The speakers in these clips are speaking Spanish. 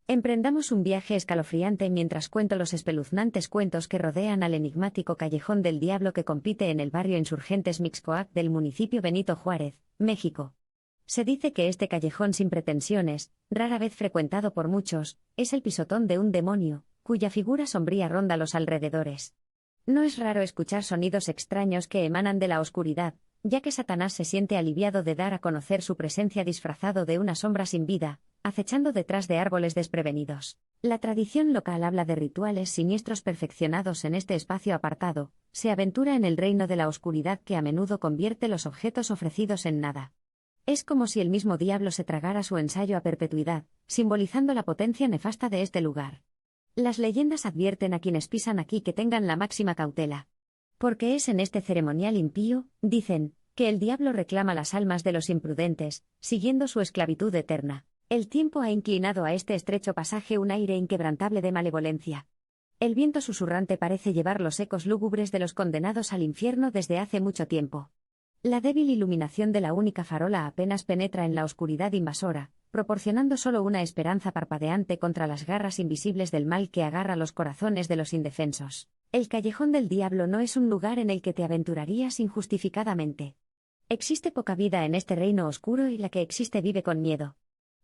Emprendamos un viaje escalofriante mientras cuento los espeluznantes cuentos que rodean al enigmático Callejón del Diablo que compite en el barrio Insurgentes Mixcoac del municipio Benito Juárez, México. Se dice que este callejón sin pretensiones, rara vez frecuentado por muchos, es el pisotón de un demonio, cuya figura sombría ronda los alrededores. No es raro escuchar sonidos extraños que emanan de la oscuridad, ya que Satanás se siente aliviado de dar a conocer su presencia disfrazado de una sombra sin vida, acechando detrás de árboles desprevenidos. La tradición local habla de rituales siniestros perfeccionados en este espacio apartado, se aventura en el reino de la oscuridad que a menudo convierte los objetos ofrecidos en nada. Es como si el mismo diablo se tragara su ensayo a perpetuidad, simbolizando la potencia nefasta de este lugar. Las leyendas advierten a quienes pisan aquí que tengan la máxima cautela. Porque es en este ceremonial impío, dicen, que el diablo reclama las almas de los imprudentes, siguiendo su esclavitud eterna. El tiempo ha inclinado a este estrecho pasaje un aire inquebrantable de malevolencia. El viento susurrante parece llevar los ecos lúgubres de los condenados al infierno desde hace mucho tiempo. La débil iluminación de la única farola apenas penetra en la oscuridad invasora, proporcionando solo una esperanza parpadeante contra las garras invisibles del mal que agarra los corazones de los indefensos. El Callejón del Diablo no es un lugar en el que te aventurarías injustificadamente. Existe poca vida en este reino oscuro y la que existe vive con miedo.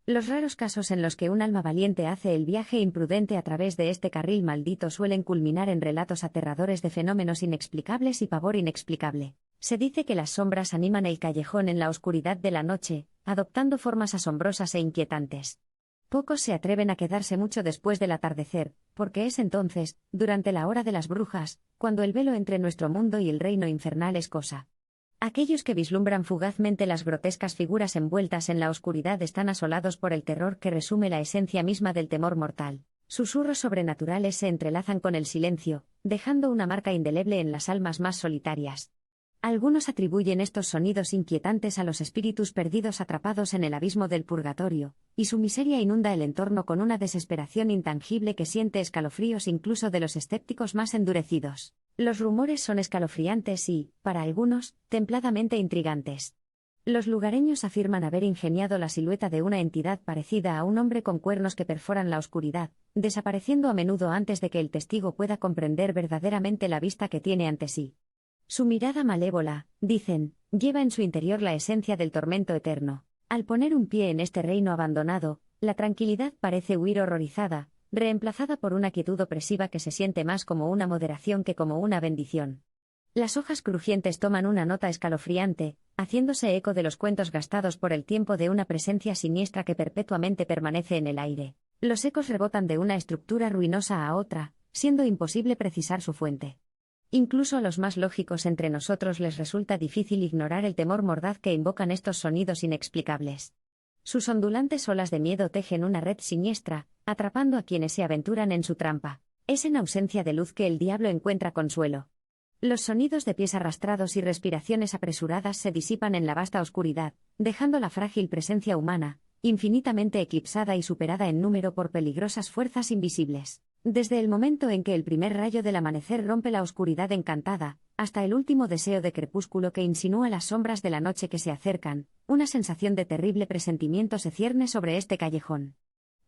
Los raros casos en los que un alma valiente hace el viaje imprudente a través de este carril maldito suelen culminar en relatos aterradores de fenómenos inexplicables y pavor inexplicable. Se dice que las sombras animan el callejón en la oscuridad de la noche, adoptando formas asombrosas e inquietantes. Pocos se atreven a quedarse mucho después del atardecer, porque es entonces, durante la hora de las brujas, cuando el velo entre nuestro mundo y el reino infernal es cosa. Aquellos que vislumbran fugazmente las grotescas figuras envueltas en la oscuridad están asolados por el terror que resume la esencia misma del temor mortal. Susurros sobrenaturales se entrelazan con el silencio, dejando una marca indeleble en las almas más solitarias. Algunos atribuyen estos sonidos inquietantes a los espíritus perdidos atrapados en el abismo del purgatorio, y su miseria inunda el entorno con una desesperación intangible que siente escalofríos incluso de los escépticos más endurecidos. Los rumores son escalofriantes y, para algunos, templadamente intrigantes. Los lugareños afirman haber ingeniado la silueta de una entidad parecida a un hombre con cuernos que perforan la oscuridad, desapareciendo a menudo antes de que el testigo pueda comprender verdaderamente la vista que tiene ante sí. Su mirada malévola, dicen, lleva en su interior la esencia del tormento eterno. Al poner un pie en este reino abandonado, la tranquilidad parece huir horrorizada, reemplazada por una quietud opresiva que se siente más como una moderación que como una bendición. Las hojas crujientes toman una nota escalofriante, haciéndose eco de los cuentos gastados por el tiempo de una presencia siniestra que perpetuamente permanece en el aire. Los ecos rebotan de una estructura ruinosa a otra, siendo imposible precisar su fuente. Incluso a los más lógicos entre nosotros les resulta difícil ignorar el temor mordaz que invocan estos sonidos inexplicables. Sus ondulantes olas de miedo tejen una red siniestra, atrapando a quienes se aventuran en su trampa. Es en ausencia de luz que el diablo encuentra consuelo. Los sonidos de pies arrastrados y respiraciones apresuradas se disipan en la vasta oscuridad, dejando la frágil presencia humana, infinitamente eclipsada y superada en número por peligrosas fuerzas invisibles. Desde el momento en que el primer rayo del amanecer rompe la oscuridad encantada, hasta el último deseo de crepúsculo que insinúa las sombras de la noche que se acercan, una sensación de terrible presentimiento se cierne sobre este callejón.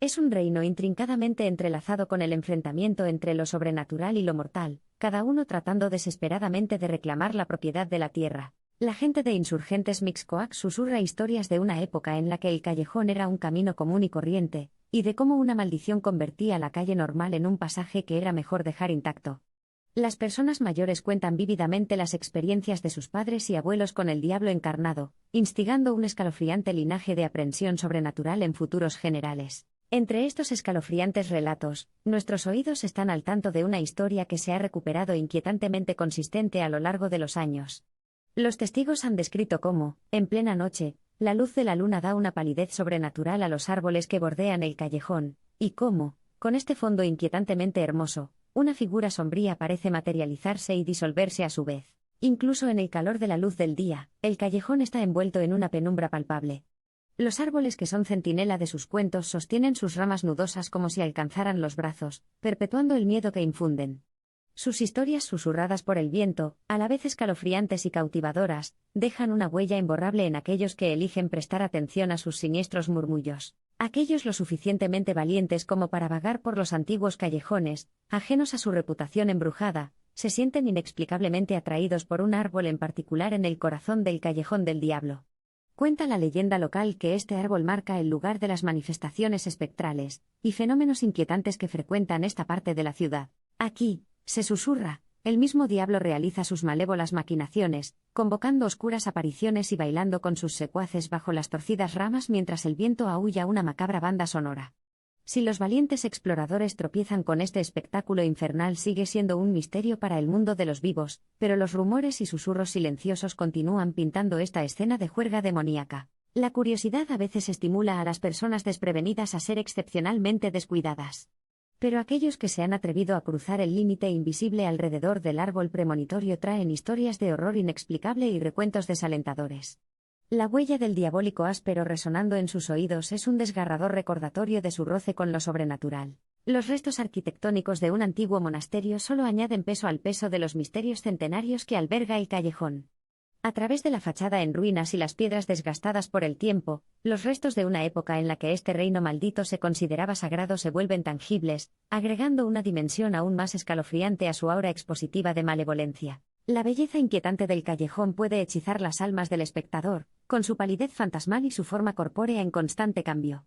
Es un reino intrincadamente entrelazado con el enfrentamiento entre lo sobrenatural y lo mortal, cada uno tratando desesperadamente de reclamar la propiedad de la tierra. La gente de Insurgentes Mixcoac susurra historias de una época en la que el callejón era un camino común y corriente, y de cómo una maldición convertía la calle normal en un pasaje que era mejor dejar intacto. Las personas mayores cuentan vívidamente las experiencias de sus padres y abuelos con el diablo encarnado, instigando un escalofriante linaje de aprensión sobrenatural en futuros generales. Entre estos escalofriantes relatos, nuestros oídos están al tanto de una historia que se ha recuperado inquietantemente consistente a lo largo de los años. Los testigos han descrito cómo, en plena noche, la luz de la luna da una palidez sobrenatural a los árboles que bordean el callejón, y cómo, con este fondo inquietantemente hermoso, una figura sombría parece materializarse y disolverse a su vez. Incluso en el calor de la luz del día, el callejón está envuelto en una penumbra palpable. Los árboles que son centinela de sus cuentos sostienen sus ramas nudosas como si alcanzaran los brazos, perpetuando el miedo que infunden. Sus historias susurradas por el viento, a la vez escalofriantes y cautivadoras, dejan una huella imborrable en aquellos que eligen prestar atención a sus siniestros murmullos. Aquellos lo suficientemente valientes como para vagar por los antiguos callejones, ajenos a su reputación embrujada, se sienten inexplicablemente atraídos por un árbol en particular en el corazón del Callejón del Diablo. Cuenta la leyenda local que este árbol marca el lugar de las manifestaciones espectrales y fenómenos inquietantes que frecuentan esta parte de la ciudad. Aquí, se susurra, el mismo diablo realiza sus malévolas maquinaciones, convocando oscuras apariciones y bailando con sus secuaces bajo las torcidas ramas mientras el viento aúlla una macabra banda sonora. Si los valientes exploradores tropiezan con este espectáculo infernal sigue siendo un misterio para el mundo de los vivos, pero los rumores y susurros silenciosos continúan pintando esta escena de juerga demoníaca. La curiosidad a veces estimula a las personas desprevenidas a ser excepcionalmente descuidadas. Pero aquellos que se han atrevido a cruzar el límite invisible alrededor del árbol premonitorio traen historias de horror inexplicable y recuentos desalentadores. La huella del diabólico áspero resonando en sus oídos es un desgarrador recordatorio de su roce con lo sobrenatural. Los restos arquitectónicos de un antiguo monasterio solo añaden peso al peso de los misterios centenarios que alberga el callejón. A través de la fachada en ruinas y las piedras desgastadas por el tiempo, los restos de una época en la que este reino maldito se consideraba sagrado se vuelven tangibles, agregando una dimensión aún más escalofriante a su aura expositiva de malevolencia. La belleza inquietante del callejón puede hechizar las almas del espectador, con su palidez fantasmal y su forma corpórea en constante cambio.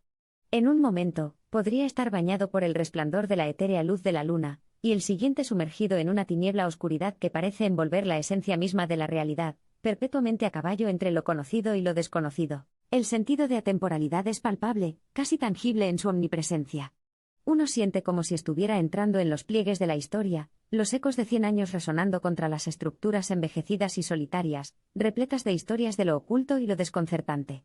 En un momento, podría estar bañado por el resplandor de la etérea luz de la luna, y el siguiente sumergido en una tiniebla oscuridad que parece envolver la esencia misma de la realidad, perpetuamente a caballo entre lo conocido y lo desconocido. El sentido de atemporalidad es palpable, casi tangible en su omnipresencia. Uno siente como si estuviera entrando en los pliegues de la historia, los ecos de 100 años resonando contra las estructuras envejecidas y solitarias, repletas de historias de lo oculto y lo desconcertante.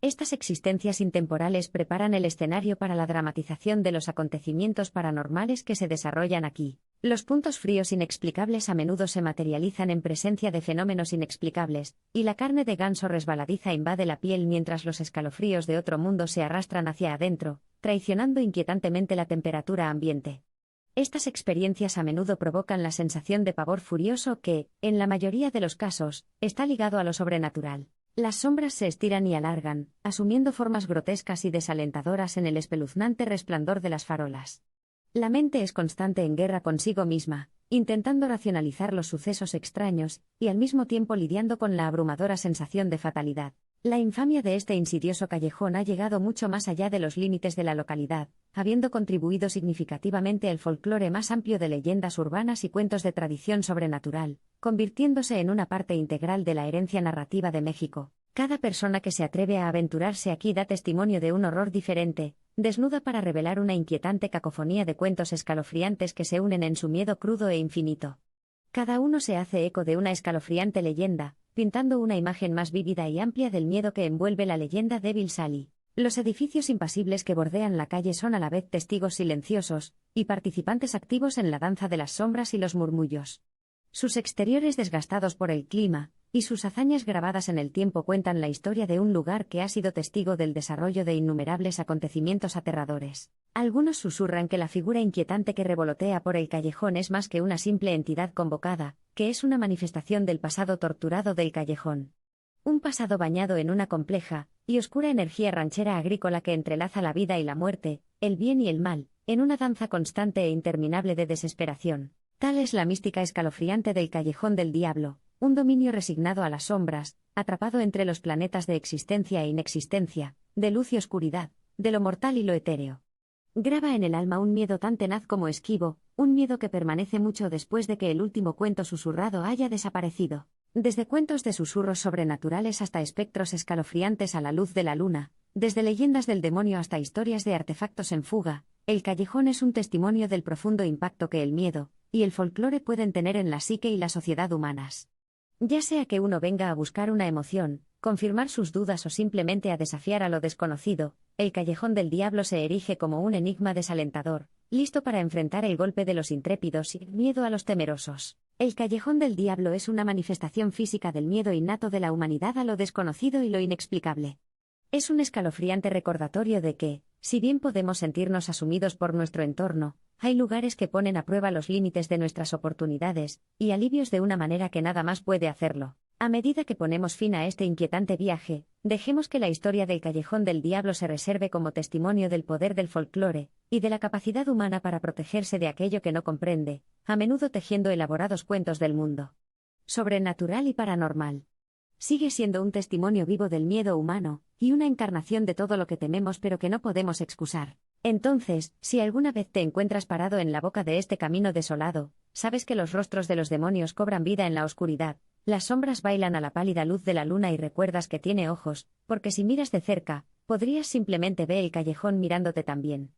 Estas existencias intemporales preparan el escenario para la dramatización de los acontecimientos paranormales que se desarrollan aquí. Los puntos fríos inexplicables a menudo se materializan en presencia de fenómenos inexplicables, y la carne de ganso resbaladiza invade la piel mientras los escalofríos de otro mundo se arrastran hacia adentro, traicionando inquietantemente la temperatura ambiente. Estas experiencias a menudo provocan la sensación de pavor furioso que, en la mayoría de los casos, está ligado a lo sobrenatural. Las sombras se estiran y alargan, asumiendo formas grotescas y desalentadoras en el espeluznante resplandor de las farolas. La mente es constante en guerra consigo misma, intentando racionalizar los sucesos extraños, y al mismo tiempo lidiando con la abrumadora sensación de fatalidad. La infamia de este insidioso callejón ha llegado mucho más allá de los límites de la localidad, habiendo contribuido significativamente al folclore más amplio de leyendas urbanas y cuentos de tradición sobrenatural, convirtiéndose en una parte integral de la herencia narrativa de México. Cada persona que se atreve a aventurarse aquí da testimonio de un horror diferente, desnuda para revelar una inquietante cacofonía de cuentos escalofriantes que se unen en su miedo crudo e infinito. Cada uno se hace eco de una escalofriante leyenda, pintando una imagen más vívida y amplia del miedo que envuelve la leyenda Devil Sally. Los edificios impasibles que bordean la calle son a la vez testigos silenciosos y participantes activos en la danza de las sombras y los murmullos. Sus exteriores desgastados por el clima y sus hazañas grabadas en el tiempo cuentan la historia de un lugar que ha sido testigo del desarrollo de innumerables acontecimientos aterradores. Algunos susurran que la figura inquietante que revolotea por el callejón es más que una simple entidad convocada, que es una manifestación del pasado torturado del callejón. Un pasado bañado en una compleja y oscura energía ranchera agrícola que entrelaza la vida y la muerte, el bien y el mal, en una danza constante e interminable de desesperación. Tal es la mística escalofriante del Callejón del Diablo, un dominio resignado a las sombras, atrapado entre los planetas de existencia e inexistencia, de luz y oscuridad, de lo mortal y lo etéreo. Graba en el alma un miedo tan tenaz como esquivo, un miedo que permanece mucho después de que el último cuento susurrado haya desaparecido. Desde cuentos de susurros sobrenaturales hasta espectros escalofriantes a la luz de la luna, desde leyendas del demonio hasta historias de artefactos en fuga, el callejón es un testimonio del profundo impacto que el miedo y el folclore pueden tener en la psique y la sociedad humanas. Ya sea que uno venga a buscar una emoción, confirmar sus dudas o simplemente a desafiar a lo desconocido, el Callejón del Diablo se erige como un enigma desalentador, listo para enfrentar el golpe de los intrépidos y el miedo a los temerosos. El Callejón del Diablo es una manifestación física del miedo innato de la humanidad a lo desconocido y lo inexplicable. Es un escalofriante recordatorio de que, si bien podemos sentirnos asumidos por nuestro entorno, hay lugares que ponen a prueba los límites de nuestras oportunidades y alivios de una manera que nada más puede hacerlo. A medida que ponemos fin a este inquietante viaje, dejemos que la historia del Callejón del Diablo se reserve como testimonio del poder del folclore y de la capacidad humana para protegerse de aquello que no comprende, a menudo tejiendo elaborados cuentos del mundo sobrenatural y paranormal. Sigue siendo un testimonio vivo del miedo humano y una encarnación de todo lo que tememos pero que no podemos excusar. Entonces, si alguna vez te encuentras parado en la boca de este camino desolado, sabes que los rostros de los demonios cobran vida en la oscuridad. Las sombras bailan a la pálida luz de la luna y recuerdas que tiene ojos, porque si miras de cerca, podrías simplemente ver el callejón mirándote también.